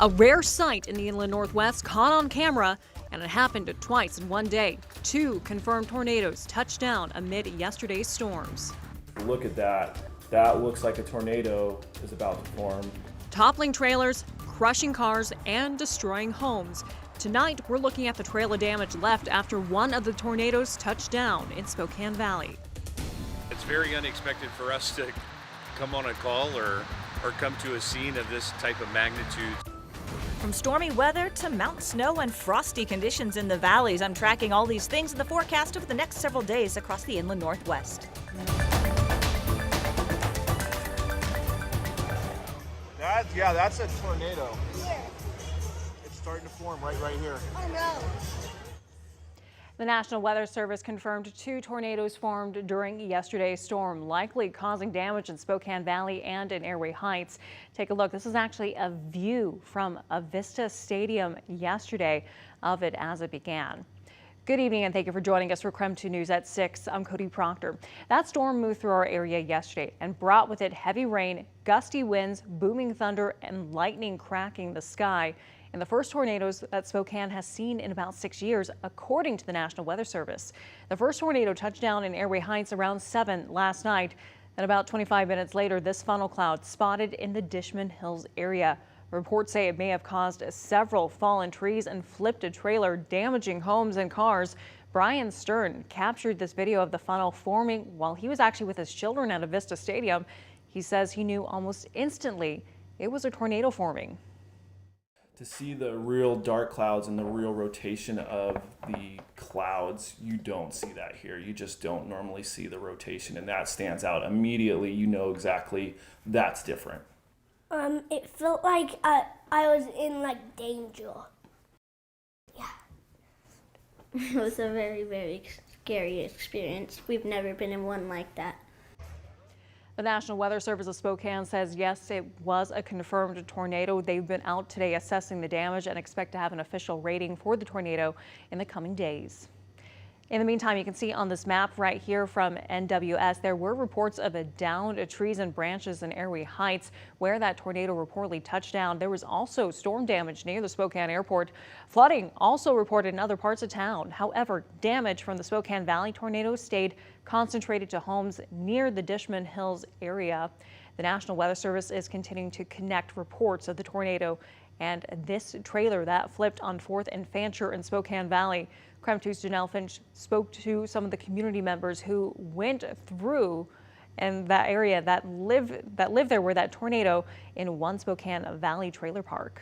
A rare sight in the inland Northwest caught on camera, and it happened twice in one day. 2 confirmed tornadoes touched down amid yesterday's storms. Look at that. That looks like a tornado is about to form. Toppling trailers, crushing cars, and destroying homes. Tonight, we're looking at the trail of damage left after one of the tornadoes touched down in Spokane Valley. It's very unexpected for us to come on a call or come to a scene of this type of magnitude. From stormy weather to mountain snow and frosty conditions in the valleys, I'm tracking all these things in the forecast over the next several days across the inland Northwest. That's a tornado. Where? It's starting to form right here. Oh no. The National Weather Service confirmed 2 tornadoes formed during yesterday's storm, likely causing damage in Spokane Valley and in Airway Heights. Take a look. This is actually a view from Avista Stadium yesterday of it as it began. Good evening and thank you for joining us for KREM 2 News at 6. I'm Cody Proctor. That storm moved through our area yesterday and brought with it heavy rain, gusty winds, booming thunder, and lightning cracking the sky. And the first tornadoes that Spokane has seen in about 6 years, according to the National Weather Service. The first tornado touched down in Airway Heights around 7 last night. And about 25 minutes later, this funnel cloud spotted in the Dishman Hills area. Reports say it may have caused several fallen trees and flipped a trailer, damaging homes and cars. Brian Stern captured this video of the funnel forming while he was actually with his children at Avista Stadium. He says he knew almost instantly it was a tornado forming. To see the real dark clouds and the real rotation of the clouds, you don't see that here. You just don't normally see the rotation, and that stands out immediately. You know exactly that's different. It felt like I was in danger. Yeah. It was a very, very scary experience. We've never been in one like that. The National Weather Service of Spokane says, yes, it was a confirmed tornado. They've been out today assessing the damage and expect to have an official rating for the tornado in the coming days. In the meantime, you can see on this map right here from NWS, there were reports of downed trees and branches in Airway Heights where that tornado reportedly touched down. There was also storm damage near the Spokane airport. Flooding also reported in other parts of town. However, damage from the Spokane Valley tornado stayed concentrated to homes near the Dishman Hills area. The National Weather Service is continuing to connect reports of the tornado and this trailer that flipped on 4th and Fancher in Spokane Valley. KREM 2's Janelle Finch spoke to some of the community members who went through in that area that live there where that tornado in one Spokane Valley trailer park.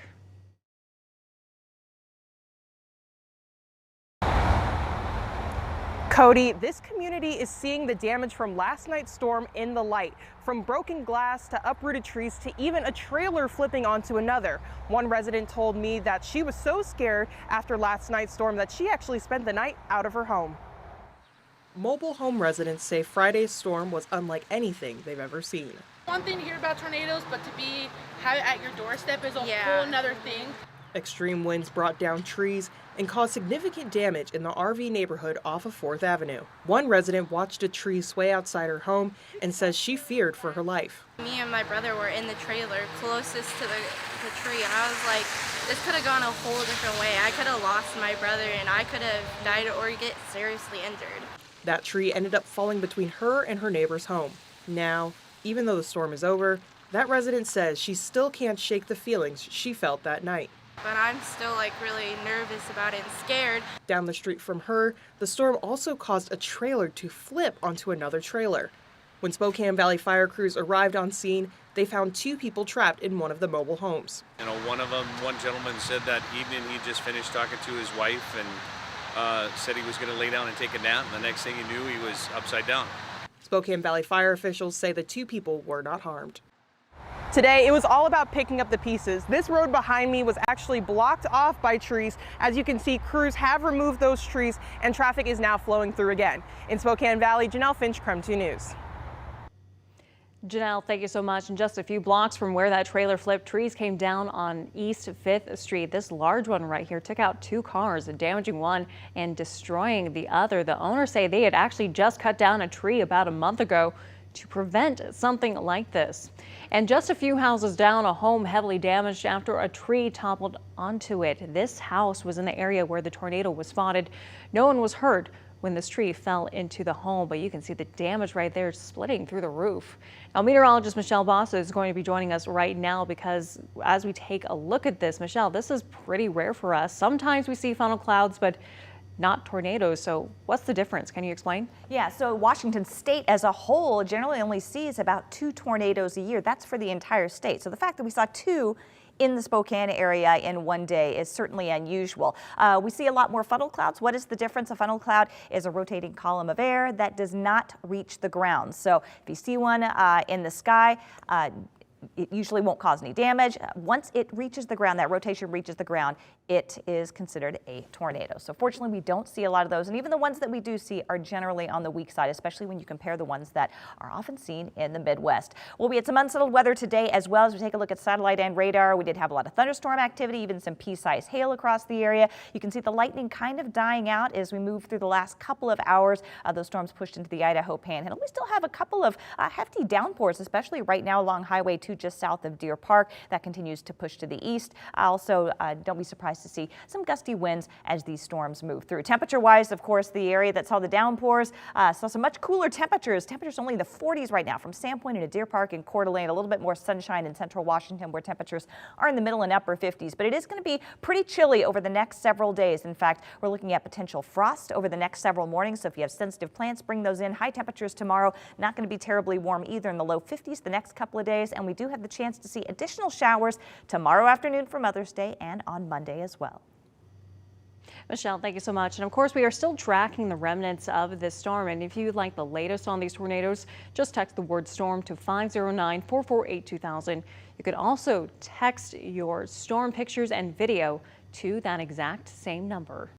Cody, this community is seeing the damage from last night's storm in the light, from broken glass to uprooted trees to even a trailer flipping onto another. One resident told me that she was so scared after last night's storm that she actually spent the night out of her home. Mobile home residents say Friday's storm was unlike anything they've ever seen. One thing to hear about tornadoes, but to have it at your doorstep is a whole nother thing. Extreme winds brought down trees and caused significant damage in the RV neighborhood off of 4th Avenue. One resident watched a tree sway outside her home and says she feared for her life. Me and my brother were in the trailer closest to the tree, and I was like, this could have gone a whole different way. I could have lost my brother, and I could have died or get seriously injured. That tree ended up falling between her and her neighbor's home. Now, even though the storm is over, that resident says she still can't shake the feelings she felt that night. But I'm still really nervous about it and scared. Down the street from her, the storm also caused a trailer to flip onto another trailer. When Spokane Valley fire crews arrived on scene, they found 2 people trapped in one of the mobile homes. One gentleman said that evening he just finished talking to his wife and said he was going to lay down and take a nap. And the next thing he knew, he was upside down. Spokane Valley fire officials say the 2 people were not harmed. Today, it was all about picking up the pieces. This road behind me was actually blocked off by trees. As you can see, crews have removed those trees and traffic is now flowing through again. In Spokane Valley, Janelle Finch, KREM 2 News. Janelle, thank you so much. And just a few blocks from where that trailer flipped, trees came down on East 5th Street. This large one right here took out 2 cars, damaging one and destroying the other. The owners say they had actually just cut down a tree about a month ago. to prevent something like this. And just a few houses down, a home heavily damaged after a tree toppled onto it. This house was in the area where the tornado was spotted. No one was hurt when this tree fell into the home, but you can see the damage right there splitting through the roof. Now, meteorologist Michelle Bossa is going to be joining us right now because as we take a look at this, Michelle, this is pretty rare for us. Sometimes we see funnel clouds, but not tornadoes. So what's the difference? Can you explain? Yeah, so Washington state as a whole generally only sees about 2 tornadoes a year. That's for the entire state. So the fact that we saw 2 in the Spokane area in one day is certainly unusual. We see a lot more funnel clouds. What is the difference? A funnel cloud is a rotating column of air that does not reach the ground. So if you see one in the sky, it usually won't cause any damage. Once it reaches the ground, that rotation reaches the ground, it is considered a tornado. So fortunately, we don't see a lot of those. And even the ones that we do see are generally on the weak side, especially when you compare the ones that are often seen in the Midwest. Well, we had some unsettled weather today as well. As we take a look at satellite and radar, we did have a lot of thunderstorm activity, even some pea-sized hail across the area. You can see the lightning kind of dying out as we move through the last couple of hours. Those storms pushed into the Idaho Panhandle. We still have a couple of hefty downpours, especially right now along Highway 2 just south of Deer Park. That continues to push to the east. Also, don't be surprised to see some gusty winds as these storms move through. Temperature-wise, of course, the area that saw the downpours saw some much cooler temperatures. Temperatures only in the 40s right now from Sandpoint into Deer Park and Coeur d'Alene. A little bit more sunshine in central Washington where temperatures are in the middle and upper 50s. But it is going to be pretty chilly over the next several days. In fact, we're looking at potential frost over the next several mornings. So if you have sensitive plants, bring those in. High temperatures tomorrow, not going to be terribly warm either, in the low 50s the next couple of days. And we do have the chance to see additional showers tomorrow afternoon for Mother's Day and on Monday as well. Michelle, thank you so much. And of course, we are still tracking the remnants of this storm. And if you'd like the latest on these tornadoes, just text the word storm to 509-448-2000. You could also text your storm pictures and video to that exact same number.